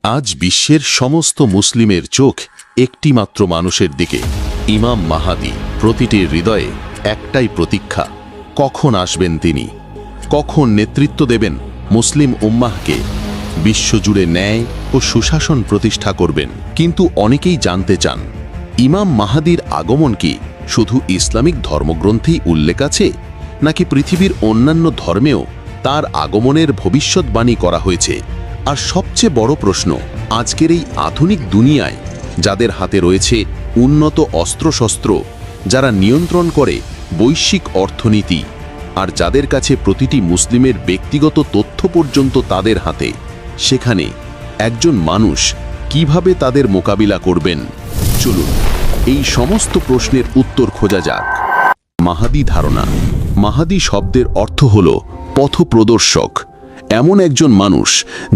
আজ বিশ্বের সমস্ত মুসলিমের চোখ একটিমাত্র মানুষের দিকে, ইমাম মাহাদি। প্রতিটির হৃদয়ে একটাই প্রতীক্ষা, কখন আসবেন তিনি, কখন নেতৃত্ব দেবেন মুসলিম উম্মাহকে, বিশ্বজুড়ে ন্যায় ও সুশাসন প্রতিষ্ঠা করবেন। কিন্তু অনেকেই জানতে চান, ইমাম মাহাদির আগমন কি শুধু ইসলামিক ধর্মগ্রন্থেই উল্লেখ আছে, নাকি পৃথিবীর অন্যান্য ধর্মেও তার আগমনের ভবিষ্যৎবাণী করা হয়েছে? আর সবচেয়ে বড় প্রশ্ন, আজকের এই আধুনিক দুনিয়ায় যাদের হাতে রয়েছে উন্নত অস্ত্রশস্ত্র, যারা নিয়ন্ত্রণ করে বৈশ্বিক অর্থনীতি, আর যাদের কাছে প্রতিটি মুসলিমের ব্যক্তিগত তথ্য পর্যন্ত তাদের হাতে, সেখানে একজন মানুষ কিভাবে তাদের মোকাবিলা করবেন? চলুন এই সমস্ত প্রশ্নের উত্তর খোঁজা যাক। মাহাদি ধারণা। মাহাদি শব্দের অর্থ হল পথপ্রদর্শক, এমন একজন মানুষ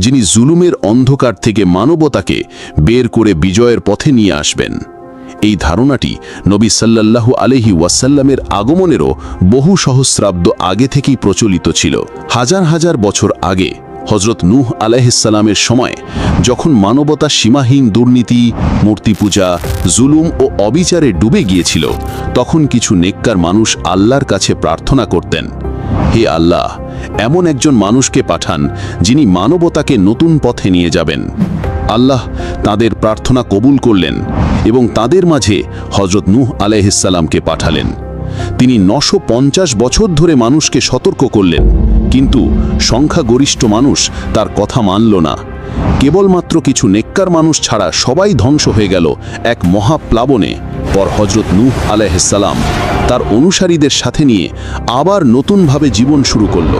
যিনি জুলুমের অন্ধকার থেকে মানবতাকে বের করে বিজয়ের পথে নিয়ে আসবেন। এই ধারণাটি নবী সাল্লাল্লাহু আলাইহি ওয়াসাল্লামের আগমনেরও বহু সহস্রাব্দ আগে থেকেই প্রচলিত ছিল। হাজার হাজার বছর আগে হযরত নূহ আলাইহিস সালামের সময়, যখন মানবতা সীমাহীন দুর্নীতি, মূর্তি পূজা, জুলুম ও অবিচারে ডুবে গিয়েছিল, তখন কিছু নেককার মানুষ আল্লাহর কাছে প্রার্থনা করতেন, হে আল্লাহ, এমন একজন মানুষকে পাঠান যিনি মানবতাকে নতুন পথে নিয়ে যাবেন। আল্লাহ তাদের প্রার্থনা কবুল করলেন এবং তাদের মাঝে হযরত নূহ আলাইহিস সালামকে পাঠালেন। তিনি 950 বছর ধরে মানুষকে সতর্ক করলেন, কিন্তু সংখ্যাগরিষ্ঠ মানুষ তার কথা মানল না। কেবলমাত্র কিছু নেককার মানুষ ছাড়া সবাই ধ্বংস হয়ে গেল এক মহাপ্লাবনে। পর হযরত নূহ আলাইহিস সালাম তার অনুসারীদের সাথে নিয়ে আবার নতুনভাবে জীবন শুরু করল।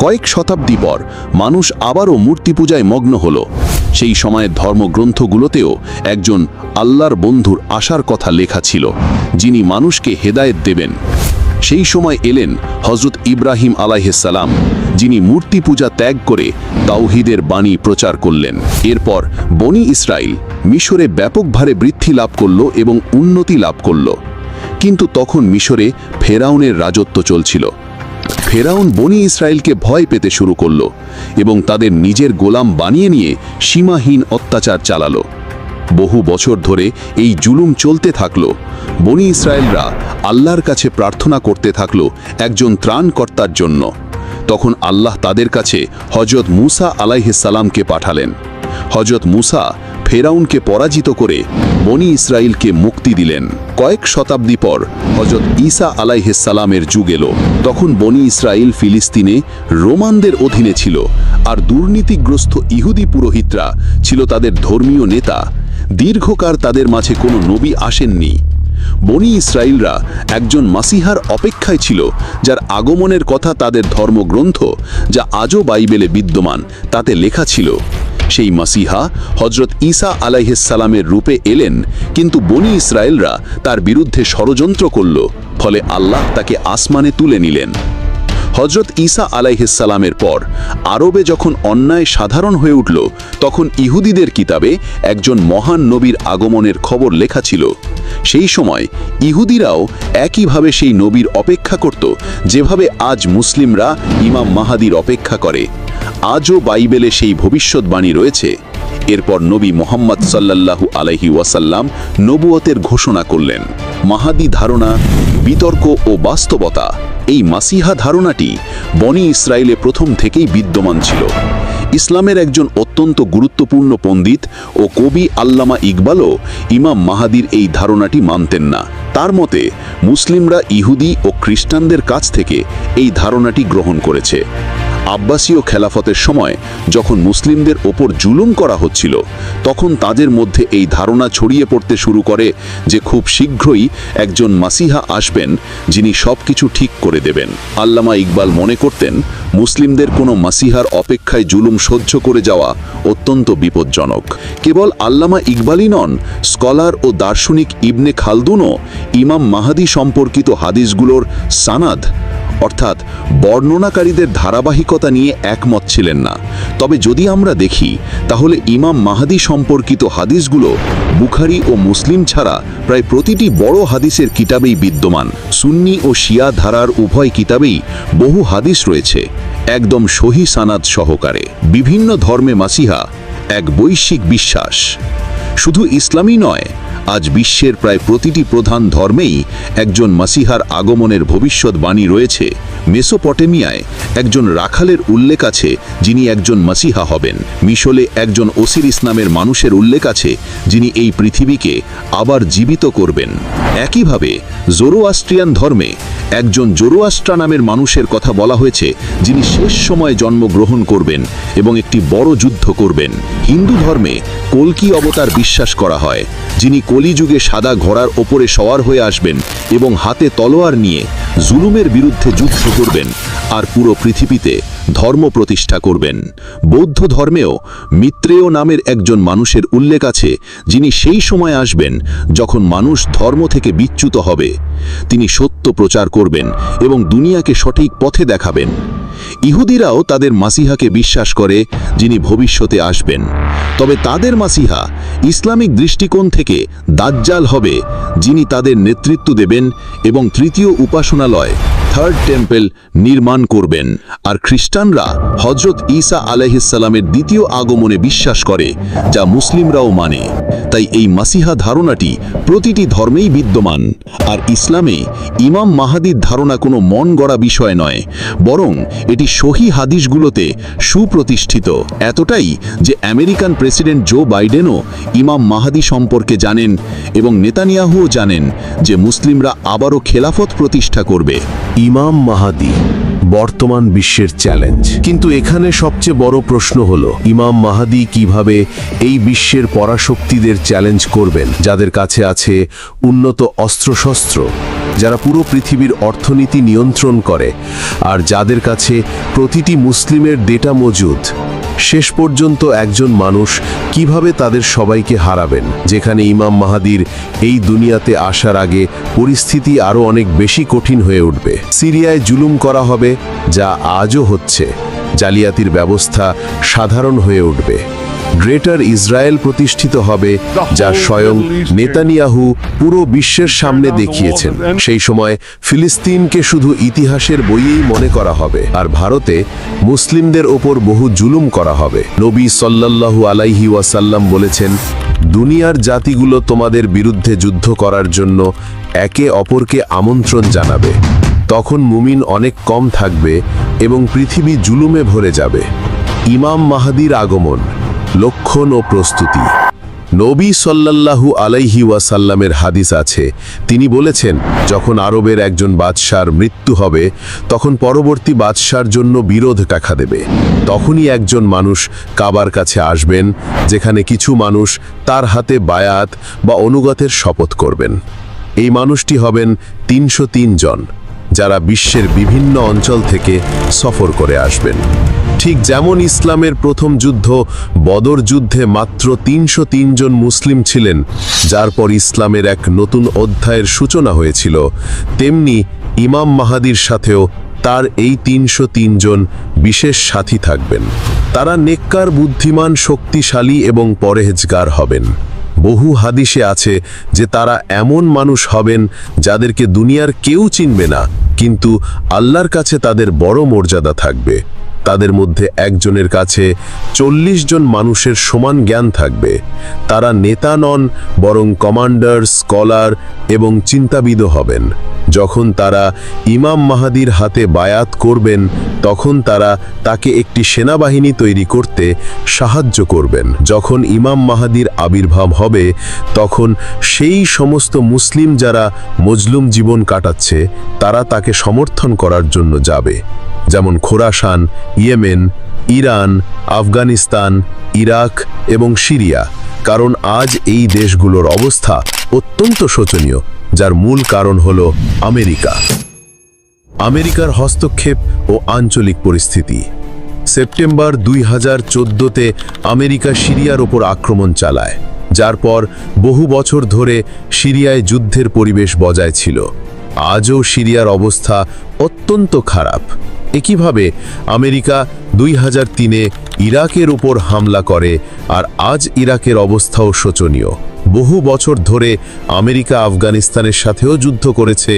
কয়েক শতাব্দী পর মানুষ আবারও মূর্তি পূজায় মগ্ন হল। সেই সময়ের ধর্মগ্রন্থগুলোতেও একজন আল্লাহর বন্ধুর আসার কথা লেখা ছিল, যিনি মানুষকে হেদায়েত দেবেন। সেই সময় এলেন হযরত ইব্রাহিম আলাইহিস সালাম, যিনি মূর্তি পূজা ত্যাগ করে তাওহীদের বাণী প্রচার করলেন। এরপর বনি ইসরাইল মিশরে ব্যাপকভাবে বৃদ্ধি লাভ করল এবং উন্নতি লাভ করল। কিন্তু তখন মিশরে ফেরাউনের রাজত্ব চলছিল। ফেরাউন বনি ইসরাইলকে ভয় পেতে শুরু করল এবং তাদের নিজের গোলাম বানিয়ে নিয়ে সীমাহীন অত্যাচার চালালো। বহু বছর ধরে এই জুলুম চলতে থাকলো। বনি ইসরায়েলরা আল্লাহর কাছে প্রার্থনা করতে থাকলো একজন ত্রাণকর্তার জন্য। তখন আল্লাহ তাদের কাছে হযরত মূসা আলাইহিস সালামকে পাঠালেন। হযরত মূসা ফেরাউনকে পরাজিত করে বনি ইসরাইলকে মুক্তি দিলেন। কয়েক শতাব্দী পর হযরত ঈসা আলাইহিস সালামের যুগ এলো। তখন বনি ইসরাইল ফিলিস্তিনে রোমানদের অধীনে ছিল, আর দুর্নীতিগ্রস্ত ইহুদি পুরোহিতরা ছিল তাদের ধর্মীয় নেতা। দীর্ঘকাল তাদের মাঝে কোনো নবী আসেননি। বনি ইসরাইলরা একজন মাসিহার অপেক্ষায় ছিল, যার আগমনের কথা তাদের ধর্মগ্রন্থ, যা আজও বাইবেলে বিদ্যমান, তাতে লেখা ছিল। সেই মাসিহা হযরত ঈসা আলাইহিস সালামের রূপে এলেন, কিন্তু বনি ইসরাইলরা তার বিরুদ্ধে ষড়যন্ত্র করল, ফলে আল্লাহ তাকে আসমানে তুলে নিলেন। হযরত ঈসা আলাইহিস সালামের পর আরবে যখন অন্যায় সাধারণ হয়ে উঠল, তখন ইহুদিদের কিতাবে একজন মহান নবীর আগমনের খবর লেখা ছিল। সেই সময় ইহুদিরাও একইভাবে সেই নবীর অপেক্ষা করত, যেভাবে আজ মুসলিমরা ইমাম মাহাদির অপেক্ষা করে। আজও বাইবেলে সেই ভবিষ্যৎবাণী রয়েছে। এরপর নবী মুহাম্মদ সাল্লাল্লাহু আলাইহি ওয়াসাল্লাম নবুয়তের ঘোষণা করলেন। মাহাদি ধারণা, বিতর্ক ও বাস্তবতা। এই মাসিহা ধারণাটি বনি ইসরায়েলে প্রথম থেকেই বিদ্যমান ছিল। ইসলামের একজন অত্যন্ত গুরুত্বপূর্ণ পণ্ডিত ও কবি আল্লামা ইকবালও ইমাম মাহাদির এই ধারণাটি মানতেন না। তার মতে মুসলিমরা ইহুদি ও খ্রিস্টানদের কাছ থেকে এই ধারণাটি গ্রহণ করেছে। আব্বাসীয় খেলাফতের সময় যখন মুসলিমদের ওপর জুলুম করা হচ্ছিল, তখন তাদের মধ্যে এই ধারণা ছড়িয়ে পড়তে শুরু করে যে খুব শীঘ্রই একজন মাসিহা আসবেন, যিনি সবকিছু ঠিক করে দেবেন। আল্লামা ইকবাল মনে করতেন, মুসলিমদের কোনো মাসিহার অপেক্ষায় জুলুম সহ্য করে যাওয়া অত্যন্ত বিপজ্জনক। কেবল আল্লামা ইকবালই নন, স্কলার ও দার্শনিক ইবনে খালদুনও ইমাম মাহাদি সম্পর্কিত হাদিসগুলোর সানাদ, অর্থাৎ বর্ণনাকারীদের ধারাবাহিকতা নিয়ে একমত ছিলেন না। তবে যদি আমরা দেখি, তাহলে ইমাম মাহাদি সম্পর্কিত হাদিসগুলো বুখারী ও মুসলিম ছাড়া প্রায় প্রতিটি বড় হাদিসের কিতাবেই বিদ্যমান। সুন্নি ও শিয়া ধারার উভয় কিতাবেই বহু হাদিস রয়েছে, একদম সহি সানাদ সহকারে। বিভিন্ন ধর্মে মাসিহা এক বৈশ্বিক বিশ্বাস। শুধু ইসলামই নয়, আজ বিশ্বের প্রায় প্রতিটি প্রধান ধর্মেই একজন মাসিহার আগমনের ভবিষ্যৎবাণী রয়েছে। মেসোপটেমিয়ায় একজন রাখালের উল্লেখ আছে যিনি একজন মাসিহা হবেন। মিশরে একজন ওসিরিস নামের মানুষের উল্লেখ আছে যিনি এই পৃথিবীকে আবার জীবিত করবেন। একইভাবে জোরোয়াস্ট্রিয়ান ধর্মে একজন জোরোয়াস্ট্রা নামের মানুষের কথা বলা হয়েছে যিনি শেষ সময়ে জন্মগ্রহণ করবেন এবং একটি বড় যুদ্ধ করবেন। হিন্দু ধর্মে কল্কি অবতার বিশ্বাস করা হয়, যিনি কলিযুগে সাদা ঘোড়ার ওপরে সওয়ার হয়ে আসবেন এবং হাতে তলোয়ার নিয়ে জুলুমের বিরুদ্ধে যুদ্ধ করবেন আর পুরো পৃথিবীতে ধর্ম প্রতিষ্ঠা করবেন। বৌদ্ধ ধর্মেও মিত্রেয় নামের একজন মানুষের উল্লেখ আছে যিনি সেই সময় আসবেন যখন মানুষ ধর্ম থেকে বিচ্যুত হবে। তিনি সত্য প্রচার করবেন এবং দুনিয়াকে সঠিক পথে দেখাবেন। ইহুদিরাও তাদের মাসিহাকে বিশ্বাস করে যিনি ভবিষ্যতে আসবেন, তবে তাদের মাসিহা ইসলামিক দৃষ্টিকোণ থেকে দাজ্জাল হবে, যিনি তাদের নেতৃত্ব দেবেন এবং তৃতীয় উপাসনালয় থার্ড টেম্পল নির্মাণ করবেন। আর খ্রিস্টানরা হজরত ঈসা আলাইহিসসালামের দ্বিতীয় আগমনে বিশ্বাস করে, যা মুসলিমরাও মানে। তাই এই মাসিহা ধারণাটি প্রতিটি ধর্মেই বিদ্যমান। আর ইসলামে ইমাম মাহাদির ধারণা কোনো মন গড়া বিষয় নয়, বরং এটি সহি হাদিসগুলোতে সুপ্রতিষ্ঠিত। এতটাই যে আমেরিকান প্রেসিডেন্ট জো বাইডেনও ইমাম মাহাদি সম্পর্কে জানেন এবং নেতানিয়াহুও জানেন যে মুসলিমরা আবারও খেলাফত প্রতিষ্ঠা করবে। ইমাম মাহাদি বর্তমান বিশ্বের চ্যালেঞ্জ। কিন্তু এখানে সবচেয়ে বড় প্রশ্ন হলো, ইমাম মাহাদি কিভাবে এই বিশ্বের পরাশক্তিদের চ্যালেঞ্জ করবেন, যাদের কাছে আছে উন্নত অস্ত্রশস্ত্র, যারা পুরো পৃথিবীর অর্থনীতি নিয়ন্ত্রণ করে, আর যাদের কাছে প্রতিটি মুসলিমের ডেটা মজুদ। শেষ পর্যন্ত একজন মানুষ কিভাবে তাদের সবাইকে হারাবেন, যেখানে ইমাম মাহাদির এই দুনিয়াতে আসার আগে পরিস্থিতি আরও অনেক বেশি কঠিন হয়ে উঠবে। সিরিয়ায় জুলুম করা হবে, যা আজও হচ্ছে। জালিয়াতির ব্যবস্থা সাধারণ হয়ে উঠবে। গ্রেটার ইসরায়েল প্রতিষ্ঠিত হবে, যা স্বয়ং নেতানিয়াহু পুরো বিশ্বের সামনে দেখিয়েছেন। সেই সময় ফিলিস্তিনকে শুধু ইতিহাসের বইয়েই মনে করা হবে, আর ভারতে মুসলিমদের ওপর বহু জুলুম করা হবে। নবী সাল্লাল্লাহু আলাইহি ওয়াসাল্লাম বলেছেন, দুনিয়ার জাতিগুলো তোমাদের বিরুদ্ধে যুদ্ধ করার জন্য একে অপরকে আমন্ত্রণ জানাবে। তখন মুমিন অনেক কম থাকবে এবং পৃথিবী জুলুমে ভরে যাবে। ইমাম মাহাদির আগমন, লক্ষণ ও প্রস্তুতি। নবী সাল্লাল্লাহু আলাইহি ওয়াসাল্লামের হাদিস আছে, তিনি বলেছেন, যখন আরবের একজন বাদশার মৃত্যু হবে, তখন পরবর্তী বাদশার জন্য বিরোধ দেখা দেবে। তখনই একজন মানুষ কাবার কাছে আসবেন, যেখানে কিছু মানুষ তার হাতে বায়াত বা অনুগতের শপথ করবেন। এই মানুষটি হবেন 303 জন, যারা বিশ্বের বিভিন্ন অঞ্চল থেকে সফর করে আসবেন। ঠিক যেমন ইসলামের প্রথম যুদ্ধ বদর যুদ্ধে মাত্র 303 জন মুসলিম ছিলেন, যার পর ইসলামের এক নতুন অধ্যায়ের সূচনা হয়েছিল, তেমনি ইমাম মাহাদির সাথেও তার এই 303 জন বিশেষ সাথী থাকবেন। তারা নেককার, বুদ্ধিমান, শক্তিশালী এবং পরহেজগার হবেন। বহু হাদিসে আছে যে তারা এমন মানুষ হবেন যাদেরকে দুনিয়ার কেউ চিনবে না, কিন্তু আল্লাহর কাছে তাদের বড় মর্যাদা থাকবে। তাদের মধ্যে একজনের কাছে 40 জন মানুষের সমান জ্ঞান থাকবে। তারা নেতা নন, বরং কমান্ডার, স্কলার এবং চিন্তাবিদও হবেন। যখন তারা ইমাম মাহাদির হাতে বায়াত করবেন, তখন তারা তাকে একটি সেনাবাহিনী তৈরি করতে সাহায্য করবেন। যখন ইমাম মাহাদির আবির্ভাব হবে, তখন সেই সমস্ত মুসলিম যারা মজলুম জীবন কাটাচ্ছে, তারা তাকে সমর্থন করার জন্য যাবে, যেমন Khorasan, Yemen, Iran, Afghanistan, Iraq এবং সিরিয়া। কারণ আজ এই দেশগুলোর অবস্থা অত্যন্ত শোচনীয়, যার মূল কারণ হলো আমেরিকার হস্তক্ষেপ ও আঞ্চলিক পরিস্থিতি। সেপ্টেম্বর 2014-তে আমেরিকা সিরিয়ার ওপর আক্রমণ চালায়, যার পর বহু বছর ধরে সিরিয়ায় যুদ্ধের পরিবেশ বজায় ছিল। আজও সিরিয়ার অবস্থা অত্যন্ত খারাপ। একইভাবে আমেরিকা 2003-এ ইরাকের উপর হামলা করে, আর আজ ইরাকের অবস্থাও শোচনীয়। বহু বছর ধরে আমেরিকা আফগানিস্তানের সাথেও যুদ্ধ করেছে,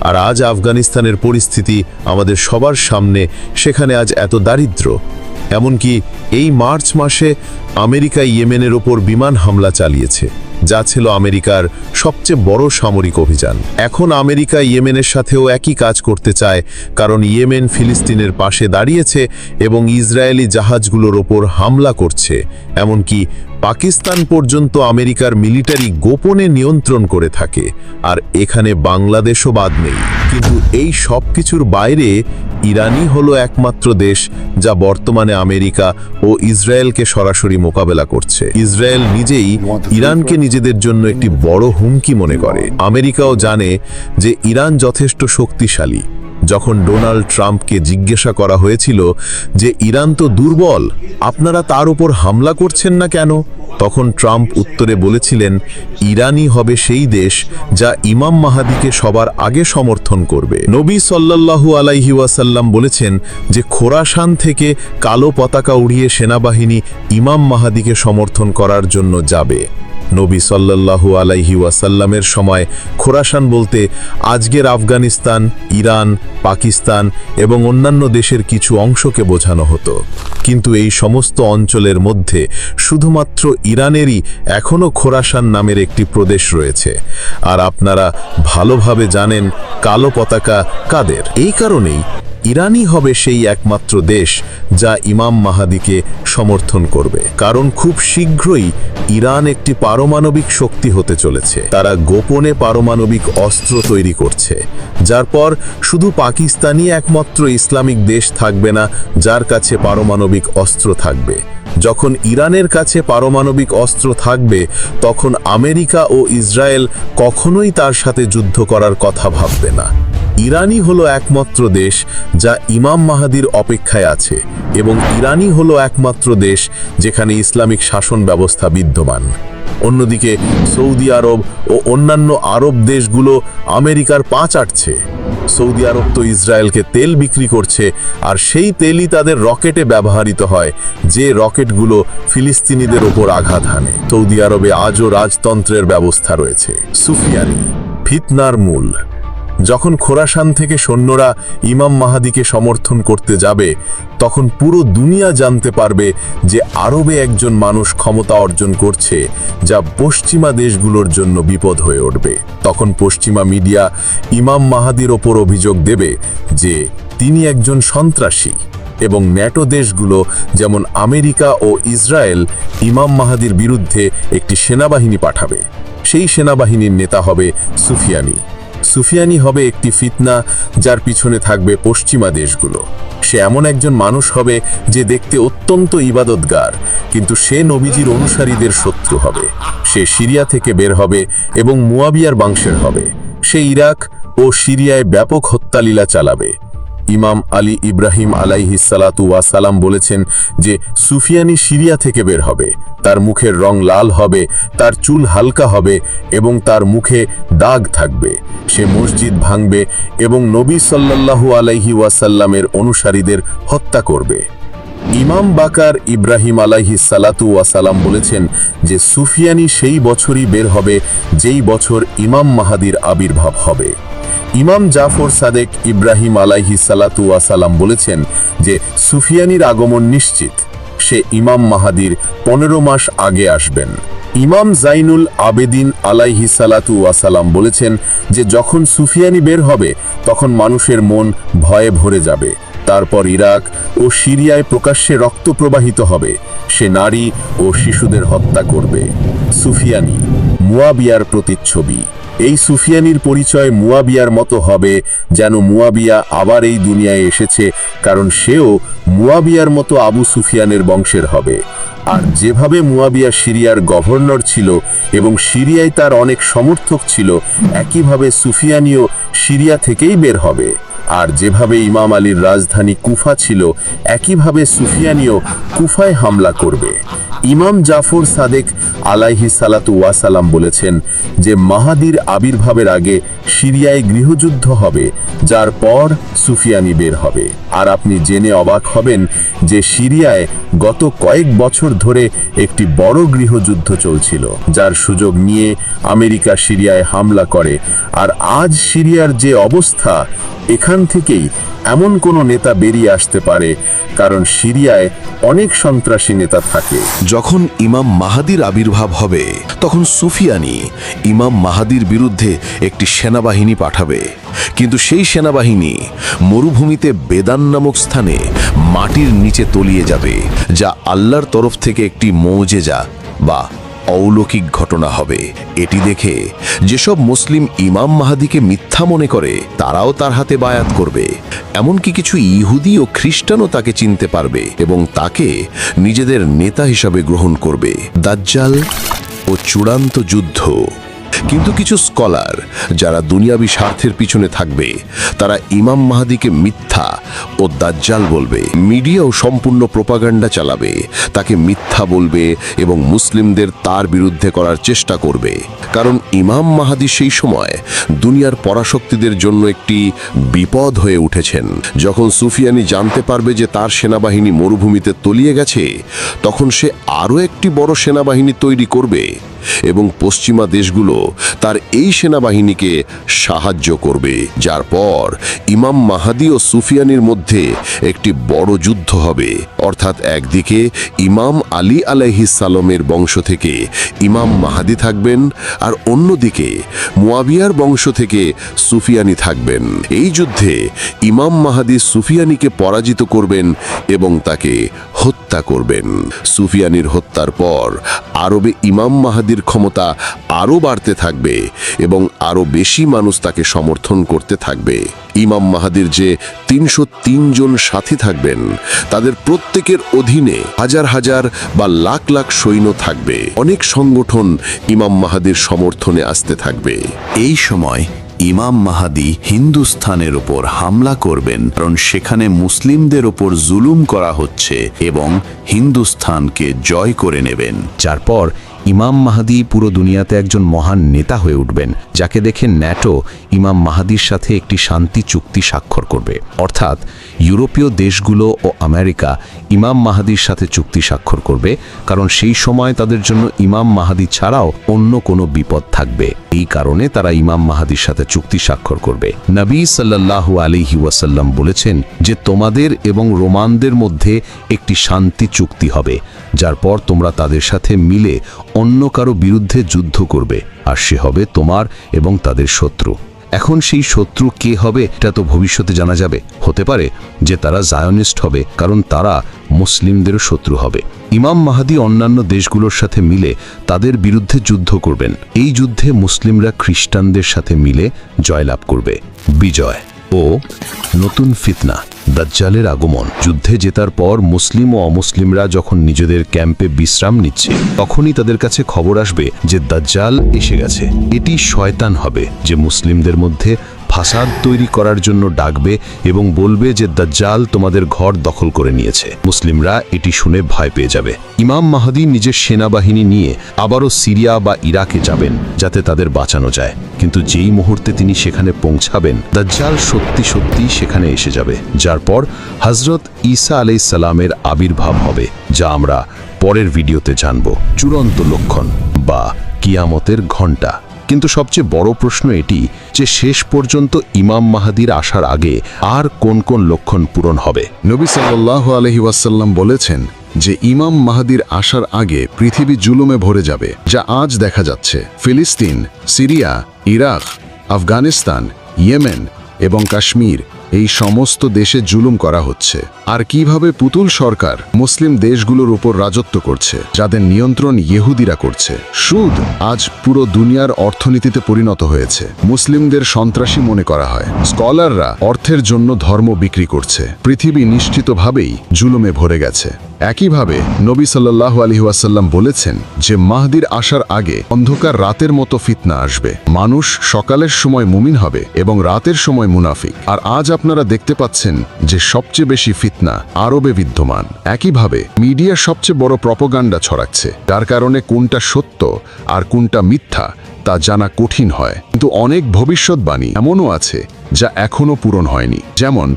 আর আজ আফগানিস্তানের পরিস্থিতি আমাদের সবার সামনে। সেখানে আজ এত দারিদ্র্য, এমনকি এই মার্চ মাসে আমেরিকা ইয়েমেনের ওপর বিমান হামলা চালিয়েছে, যা ছিল আমেরিকার সবচেয়ে বড় সামরিক অভিযান। এখন আমেরিকা ইয়েমেনের সাথেও একই কাজ করতে চায়, কারণ ইয়েমেন ফিলিস্তিনের পাশে দাঁড়িয়েছে এবং ইসরায়েলি জাহাজগুলোর ওপর হামলা করছে। এমনকি পাকিস্তান পর্যন্ত আমেরিকার মিলিটারি গোপনে নিয়ন্ত্রণ করে থাকে, আর এখানে বাংলাদেশও বাদ নেই। কিন্তু এই সব কিছুর বাইরে ইরানই হলো একমাত্র দেশ যা বর্তমানে আমেরিকা ও ইসরায়েলকে সরাসরি মোকাবেলা করছে। ইসরায়েল নিজেই ইরানকে নিজেদের জন্য একটি বড় হুমকি মনে করে। আমেরিকাও জানে যে ইরান যথেষ্ট শক্তিশালী। যখন ডোনাল্ড ট্রাম্পকে জিজ্ঞাসা করা হয়েছিল যে ইরান তো দুর্বল, আপনারা তার উপর হামলা করছেন না কেন, তখন ট্রাম্প উত্তরে বলেছিলেন, ইরানই হবে সেই দেশ যা ইমাম মাহাদিকে সবার আগে সমর্থন করবে। নবী সাল্লাল্লাহু আলাইহি ওয়াসাল্লাম বলেছেন যে খোরাসান থেকে কালো পতাকা উড়িয়ে সেনাবাহিনী ইমাম মাহাদিকে সমর্থন করার জন্য যাবে। নবী সাল্লাল্লাহু আলাইহি ওয়াসাল্লামের সময় খোরাসান বলতে আজকের আফগানিস্তান, ইরান, পাকিস্তান এবং অন্যান্য দেশের কিছু অংশকে বোঝানো হতো। কিন্তু এই সমস্ত অঞ্চলের মধ্যে শুধুমাত্র ইরানেরই এখনও খোরাসান নামের একটি প্রদেশ রয়েছে। আর আপনারা ভালোভাবে জানেন কালো পতাকা কাদের। এই কারণেই ইরানই হবে সেই একমাত্র দেশ যা ইমাম মাহাদিকে সমর্থন করবে, কারণ খুব শীঘ্রই ইরান একটি পারমাণবিক শক্তি হতে চলেছে। তারা গোপনে পারমাণবিক অস্ত্র তৈরি করছে, যার পর শুধু পাকিস্তানই একমাত্র ইসলামিক দেশ থাকবে না যার কাছে পারমাণবিক অস্ত্র থাকবে। যখন ইরানের কাছে পারমাণবিক অস্ত্র থাকবে, তখন আমেরিকা ও ইসরায়েল কখনোই তার সাথে যুদ্ধ করার কথা ভাববে না। ইরানই হলো একমাত্র দেশ যা ইমাম মাহাদির অপেক্ষায় আছে, এবং ইরানই হলো একমাত্র দেশ যেখানে ইসলামিক শাসন ব্যবস্থা বিদ্যমান। অন্যদিকে সৌদি আরব ও অন্যান্য আরব দেশগুলো আমেরিকার পা চাটছে। সৌদি আরব তো ইসরায়েলকে তেল বিক্রি করছে, আর সেই তেলই তাদের রকেটে ব্যবহৃত হয়, যে রকেটগুলো ফিলিস্তিনিদের ওপর আঘাত হানে। সৌদি আরবে আজও রাজতন্ত্রের ব্যবস্থা রয়েছে। সুফিয়ানি, ফিতনার মূল। যখন খোরাসান থেকে সৈন্যরা ইমাম মাহাদিকে সমর্থন করতে যাবে, তখন পুরো দুনিয়া জানতে পারবে যে আরবে একজন মানুষ ক্ষমতা অর্জন করছে, যা পশ্চিমা দেশগুলোর জন্য বিপদ হয়ে উঠবে। তখন পশ্চিমা মিডিয়া ইমাম মাহাদির ওপর অভিযোগ দেবে যে তিনি একজন সন্ত্রাসী, এবং ন্যাটো দেশগুলো যেমন আমেরিকা ও ইসরায়েল ইমাম মাহাদির বিরুদ্ধে একটি সেনাবাহিনী পাঠাবে। সেই সেনাবাহিনীর নেতা হবে সুফিয়ানি। সুফিয়ানি হবে একটি ফিতনা যার পিছনে থাকবে পশ্চিমা দেশগুলো। সে এমন একজন মানুষ হবে যে দেখতে অত্যন্ত ইবাদতগার, কিন্তু সে নবীজির অনুসারীদের শত্রু হবে। সে সিরিয়া থেকে বের হবে এবং মুয়াবিয়ার বংশের হবে। সে ইরাক ও সিরিয়ায় ব্যাপক হত্যালীলা চালাবে। ইমাম আলী ইব্রাহিম আলাইহিস সালাতু ওয়াস সালাম বলেছেন যে সুফিয়ানি সিরিয়া থেকে বের হবে। তার মুখের রং লাল হবে, তার চুল হালকা হবে এবং তার মুখে দাগ থাকবে। সে মসজিদ ভাঙবে এবং নবী সাল্লাল্লাহু আলাইহি ওয়াসাল্লামের অনুসারীদের হত্যা করবে। ইমাম বাকার ইব্রাহিম আলাইহিস সালাতু ওয়াস সালাম বলেছেন যে সুফিয়ানি সেই বছরই বের হবে যেই বছর ইমাম মাহাদির আবির্ভাব হবে। ইমাম জাফর সাদেক ইব্রাহিম আলাইহিস সালাতু ওয়াস সালাম বলেছেন যে সুফিয়ানির আগমন নিশ্চিত। সে ইমাম মাহাদির 15 মাস আগে আসবেন। ইমাম জাইনুল আবেদিন আলাইহিস সালাতু ওয়াস সালাম বলেছেন যে যখন সুফিয়ানি বের হবে, তখন মানুষের মন ভয়ে ভরে যাবে। তারপর ইরাক ও সিরিয়ায় প্রকাশ্যে রক্ত প্রবাহিত হবে। সে নারী ও শিশুদের হত্যা করবে। সুফিয়ানি মুয়াবিয়ার প্রতিচ্ছবি। এই সুফিয়ানির পরিচয় মুয়াবিয়ার মতো হবে, যেন মুয়াবিয়া আবার এই দুনিয়ায় এসেছে, কারণ সেও মুয়াবিয়ার মতো আবু সুফিয়ানের বংশের হবে। আর যেভাবে মুয়াবিয়া সিরিয়ার গভর্নর ছিল এবং সিরিয়ায় তার অনেক সমর্থক ছিল, একইভাবে সুফিয়ানিও সিরিয়া থেকেই বের হবে। আর যেভাবে ইমাম আলীর রাজধানী কুফা ছিল, একইভাবে সুফিয়ানিও কুফায় হামলা করবে। ইমাম জাফর সাদেক আলাইহিস সালাতু ওয়াস সালাম বলেছেন যে মাহাদির আবির্ভাবের আগে সিরিয়ায় গৃহযুদ্ধ হবে, যার পর সুফিয়ানি বের হবে। আর আপনি জেনে অবাক হবেন যে সিরিয়ায় গত কয়েক বছর ধরে একটি বড় গৃহযুদ্ধ চলছিল, যার সুযোগ নিয়ে আমেরিকা সিরিয়ায় হামলা করে। আর আজ সিরিয়ার যে অবস্থা, এখান থেকেই এমন কোনো নেতা বেরিয়ে আসতে পারে, কারণ সিরিয়ায় অনেক সন্ত্রাসী নেতা থাকে। যখন ইমাম মাহাদির আবির্ভাব হবে তখন সুফিয়ানি ইমাম মাহাদির বিরুদ্ধে একটি সেনাবাহিনী পাঠাবে, কিন্তু সেই সেনাবাহিনী মরুভূমিতে বেদান নামক স্থানে মাটির নিচে তলিয়ে যাবে, যা আল্লাহর তরফ থেকে একটি মুজিজা বা অলৌকিক ঘটনা হবে। এটি দেখে যেসব মুসলিম ইমাম মাহাদিকে মিথ্যা মনে করে তারাও তার হাতে বায়াত করবে, এমনকি কিছু ইহুদি ও খ্রিস্টানও তাকে চিনতে পারবে এবং তাকে নিজেদের নেতা হিসাবে গ্রহণ করবে। দাজ্জাল ও চূড়ান্ত যুদ্ধ। কিন্তু কিছু স্কলার যারা দুনিয়াবি স্বার্থের পিছনে থাকবে তারা ইমাম মাহাদিকে মিথ্যা ও দাজ্জাল বলবে। মিডিয়াও সম্পূর্ণ প্রোপাগান্ডা চালাবে, তাকে মিথ্যা বলবে এবং মুসলিমদের তার বিরুদ্ধে করার চেষ্টা করবে, কারণ ইমাম মাহাদি সেই সময় দুনিয়ার পরাশক্তিদের জন্য একটি বিপদ হয়ে উঠেছেন। যখন সুফিয়ানি জানতে পারবে যে তার সেনাবাহিনী মরুভূমিতে তলিয়ে গেছে, তখন সে আরও একটি বড় সেনাবাহিনী তৈরি করবে এবং পশ্চিমা দেশগুলো তার এই সেনাবাহিনীকে সাহায্য করবে, যার পর ইমাম মাহাদি ও সুফিয়ানির মধ্যে একটি বড় যুদ্ধ হবে। অর্থাৎ একদিকে ইমাম আলী আলাইহিস সালামের বংশ থেকে ইমাম মাহাদি থাকবেন আর অন্যদিকে মুয়াবিয়ার বংশ থেকে সুফিয়ানি থাকবেন। এই যুদ্ধে ইমাম মাহাদি সুফিয়ানিকে পরাজিত করবেন এবং তাকে হত্যা করবেন। সুফিয়ানির হত্যার পর আরবে ইমাম মাহাদির ক্ষমতা আরও বাড়তে থাকবে এবং আরও বেশি মানুষ তাকে সমর্থন করতে থাকবে। ইমাম মাহাদির যে 303 জন সাথী থাকবেন, তাদের প্রত্যেকের অধীনে হাজার হাজার বা লাখ লাখ সৈন্য থাকবে। অনেক সংগঠন ইমাম মাহাদির সমর্থনে আসতে থাকবে। এই সময় ইমাম মাহাদি হিন্দুস্থানের ওপর হামলা করবেন, কারণ সেখানে মুসলিমদের ওপর জুলুম করা হচ্ছে এবং হিন্দুস্থানকে জয় করে নেবেন। যার পর ইমাম মাহাদি পুরো দুনিয়াতে একজন মহান নেতা হয়ে উঠবেন, যাকে দেখে ন্যাটো ইমাম মাহাদির সাথে একটি শান্তি চুক্তি স্বাক্ষর করবে। অর্থাৎ ইউরোপীয় দেশগুলো ও আমেরিকা ইমাম মাহাদির সাথে চুক্তি স্বাক্ষর করবে, কারণ সেই সময় তাদের জন্য ইমাম মাহাদি ছাড়াও অন্য কোনো বিপদ থাকবে। এই কারণে তারা ইমাম মাহাদির সাথে চুক্তি স্বাক্ষর করবে। নবী সাল্লাল্লাহু আলাইহি ওয়াসাল্লাম বলেছেন যে তোমাদের এবং রোমানদের মধ্যে একটি শান্তি চুক্তি হবে, যার পর তোমরা তাদের সাথে মিলে অন্য কারো বিরুদ্ধে যুদ্ধ করবে, আর সে হবে তোমার এবং তাদের শত্রু। এখন সেই শত্রু কে হবে এটা তো ভবিষ্যতে জানা যাবে। হতে পারে যে তারা জায়নিস্ট হবে, কারণ তারা মুসলিমদেরও শত্রু হবে। ইমাম মাহাদি অন্যান্য দেশগুলোর সাথে মিলে তাদের বিরুদ্ধে যুদ্ধ করবেন। এই যুদ্ধে মুসলিমরা খ্রিস্টানদের সাথে মিলে জয়লাভ করবে। বিজয় ও নতুন ফিতনা, দাজ্জালের আগমন। যুদ্ধে জেতার পর মুসলিম ও অমুসলিমরা যখন নিজেদের ক্যাম্পে বিশ্রাম নিচ্ছে, তখনই তাদের কাছে খবর আসবে যে দাজ্জাল এসে গেছে। এটি শয়তান হবে যে মুসলিমদের মধ্যে ফাসাদ তৈরি করার জন্য ডাকবে এবং বলবে যে দাজ্জাল তোমাদের ঘর দখল করে নিয়েছে। মুসলিমরা এটি শুনে ভয় পেয়ে যাবে। ইমাম মাহাদি নিজের সেনাবাহিনী নিয়ে আবারও সিরিয়া বা ইরাকে যাবেন, যাতে তাদের বাঁচানো যায়। কিন্তু যেই মুহূর্তে তিনি সেখানে পৌঁছাবেন, দাজ্জাল সত্যি সত্যি সেখানে এসে যাবে, যার পর হযরত ঈসা আলাইহিস সালামের আবির্ভাব হবে, যা আমরা পরের ভিডিওতে জানব। চূড়ান্ত লক্ষণ বা কিয়ামতের ঘণ্টা। কিন্তু সবচেয়ে বড় প্রশ্ন এটি যে শেষ পর্যন্ত ইমাম মাহাদির আসার আগে আর কোন কোন লক্ষণ পূরণ হবে। নবী সাল্লাল্লাহু আলাইহি ওয়াসাল্লাম বলেছেন যে ইমাম মাহাদির আসার আগে পৃথিবী জুলুমে ভরে যাবে, যা আজ দেখা যাচ্ছে। ফিলিস্তিন, সিরিয়া, ইরাক, আফগানিস্তান, ইয়েমেন এবং কাশ্মীর, এই সমস্ত দেশে জুলুম করা হচ্ছে। আর কিভাবে পুতুল সরকার মুসলিম দেশগুলোর উপর রাজত্ব করছে, যাদের নিয়ন্ত্রণ ইহুদিরা করছে। সুদ আজ পুরো দুনিয়ার অর্থনীতিতে পরিণত হয়েছে। মুসলিমদের সন্ত্রাসী মনে করা হয়। স্কলাররা অর্থের জন্য ধর্ম বিক্রি করছে। পৃথিবী নিশ্চিতভাবেই জুলুমে ভরে গেছে। একইভাবে নবী সাল্লাল্লাহু আলাইহি ওয়াসাল্লাম বলেছেন যে মাহদির আসার আগে অন্ধকার রাতের মতো ফিতনা আসবে। মানুষ সকালের সময় মুমিন হবে এবং রাতের সময় মুনাফিক। আর আজ আপনারা দেখতে পাচ্ছেন যে সবচেয়ে বেশি ফিতনা আরবে বিদ্যমান। একইভাবে মিডিয়া সবচেয়ে বড় প্রপোগান্ডা ছড়াচ্ছে, যার কারণে কোনটা সত্য আর কোনটা মিথ্যা তা জানা কঠিন হয়। কিন্তু অনেক ভবিষ্যৎবাণী এমনও আছে যা এখনো পূরণ হয়নি। যেমন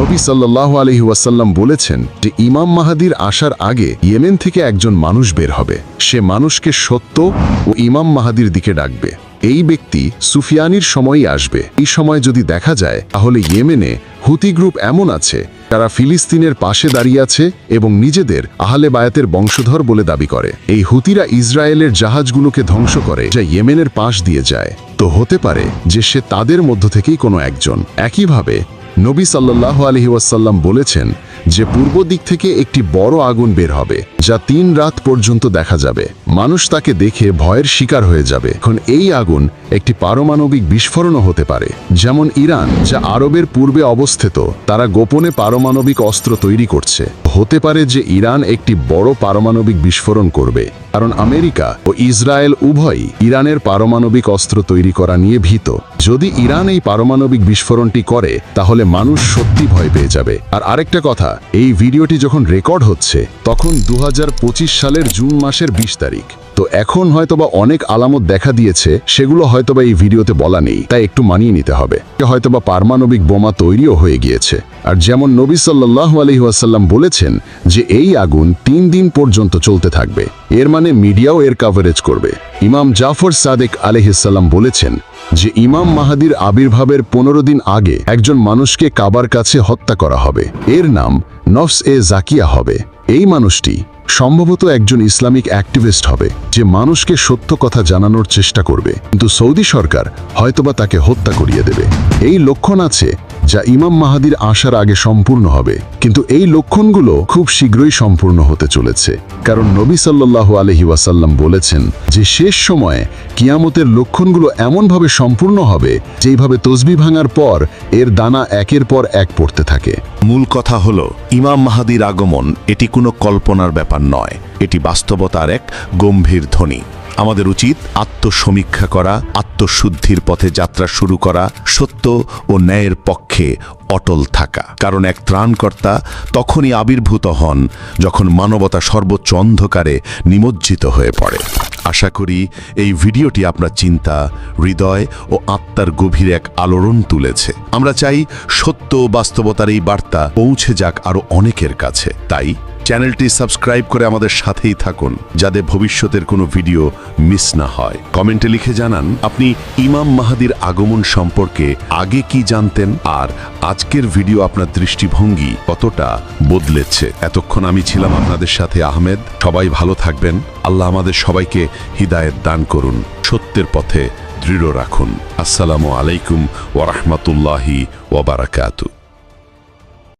নবী সাল্লাল্লাহু আলাইহি ওয়াসাল্লাম বলেছেন যে ইমাম মাহাদির আসার আগে ইয়েমেন থেকে একজন মানুষ বের হবে। সে মানুষকে সত্য ও ইমাম মাহাদির দিকে ডাকবে। এই ব্যক্তি সুফিয়ানির সময়ই আসবে। এই সময় যদি দেখা যায় তাহলে ইয়েমেনে হুতি গ্রুপ এমন আছে তারা ফিলিস্তিনের পাশে দাঁড়িয়ে আছে এবং নিজেদের আহলে বায়াতের বংশধর বলে দাবি করে। এই হুতিরা ইসরায়েলের জাহাজগুলোকে ধ্বংস করে যা ইয়েমেনের পাশ দিয়ে যায়। তো হতে পারে যে সে তাদের মধ্য থেকেই কোনো একজন। একইভাবে নবী সাল্লাল্লাহু আলাইহি ওয়াসাল্লাম বলেছেন যে পূর্ব দিক থেকে একটি বড় আগুন বের হবে যা 3 রাত পর্যন্ত দেখা যাবে। মানুষ তাকে দেখে ভয়ের শিকার হয়ে যাবে। এখন এই আগুন একটি পারমাণবিক বিস্ফোরণও হতে পারে, যেমন ইরান যা আরবের পূর্বে অবস্থিত তারা গোপনে পারমাণবিক অস্ত্র তৈরি করছে। হতে পারে যে ইরান একটি বড় পারমাণবিক বিস্ফোরণ করবে, কারণ আমেরিকা ও ইসরায়েল উভয়ই ইরানের পারমাণবিক অস্ত্র তৈরি করা নিয়ে ভীত। যদি ইরান এই পারমাণবিক বিস্ফোরণটি করে তাহলে মানুষ সত্যি ভয় পেয়ে যাবে। আর আরেকটা কথা, এই ভিডিওটি যখন রেকর্ড হচ্ছে তখন 2025 সালের জুন মাসের 20 তারিখ। তো এখন হয়তোবা অনেক আলামত দেখা দিয়েছে, সেগুলো হয়তোবা এই ভিডিওতে বলা নেই, তাই একটু মানিয়ে নিতে হবে। হয়তোবা পারমাণবিক বোমা তৈরিও হয়ে গিয়েছে। আর যেমন নবী সাল্লাল্লাহু আলাইহি ওয়াসাল্লাম বলেছেন যে এই আগুন 3 দিন পর্যন্ত চলতে থাকবে, এর মানে মিডিয়াও এর কভারেজ করবে। ইমাম জাফর সাদেক আলাইহিস সালাম বলেছেন যে ইমাম মাহাদির আবির্ভাবের 15 দিন আগে একজন মানুষকে কাবার কাছে হত্যা করা হবে। এর নাম নফস এ জাকিয়া হবে। এই মানুষটি সম্ভবত একজন ইসলামিক অ্যাক্টিভিস্ট হবে যে মানুষকে সত্য কথা জানানোর চেষ্টা করবে, কিন্তু সৌদি সরকার হয়তোবা তাকে হত্যা করিয়ে দেবে। এই লক্ষণ আছে যা ইমাম মাহাদির আসার আগে সম্পূর্ণ হবে, কিন্তু এই লক্ষণগুলো খুব শীঘ্রই সম্পূর্ণ হতে চলেছে, কারণ নবী সাল্লাল্লাহু আলাইহি ওয়াসাল্লাম বলেছেন যে শেষ সময়ে কিয়ামতের লক্ষণগুলো এমনভাবে সম্পূর্ণ হবে যেইভাবে তসবিহ ভাঙার পর এর দানা একের পর এক পড়তে থাকে। মূল কথা হলো ইমাম মাহাদির আগমন এটি কোনো কল্পনার ব্যাপার নয়, এটি বাস্তবতার এক গম্ভীর ধ্বনি। আমাদের উচিত আত্মসমীক্ষা করা, আত্মশুদ্ধির পথে যাত্রা শুরু করা, সত্য ও ন্যায়ের পক্ষে অটল থাকা। কারণ এক ত্রাণকর্তা তখনই আবির্ভূত হন যখন মানবতা সর্বোচ্চ অন্ধকারে নিমজ্জিত হয়ে পড়ে। আশা করি এই ভিডিওটি আপনার চিন্তা, হৃদয় ও আত্মার গভীর এক আলোড়ন তুলেছে। আমরা চাই সত্য ও বাস্তবতার এই বার্তা পৌঁছে যাক আরও অনেকের কাছে। তাই চ্যানেলটি সাবস্ক্রাইব করে আমাদের সাথেই থাকুন, যাতে ভবিষ্যতের কোনো ভিডিও মিস না হয়। কমেন্টে লিখে জানান আপনি ইমাম মাহাদির আগমন সম্পর্কে আগে কি জানতেন, আর আজকের ভিডিও আপনার দৃষ্টিভঙ্গি কতটা বদলেছে। এতক্ষণ আমি ছিলাম আপনাদের সাথে আহমেদ। সবাই ভালো থাকবেন। আল্লাহ আমাদের সবাইকে হিদায়েত দান করুন, সত্যের পথে দৃঢ় রাখুন। আসসালামু আলাইকুম ওয়া রাহমাতুল্লাহি ওয়া বারাকাতুহু।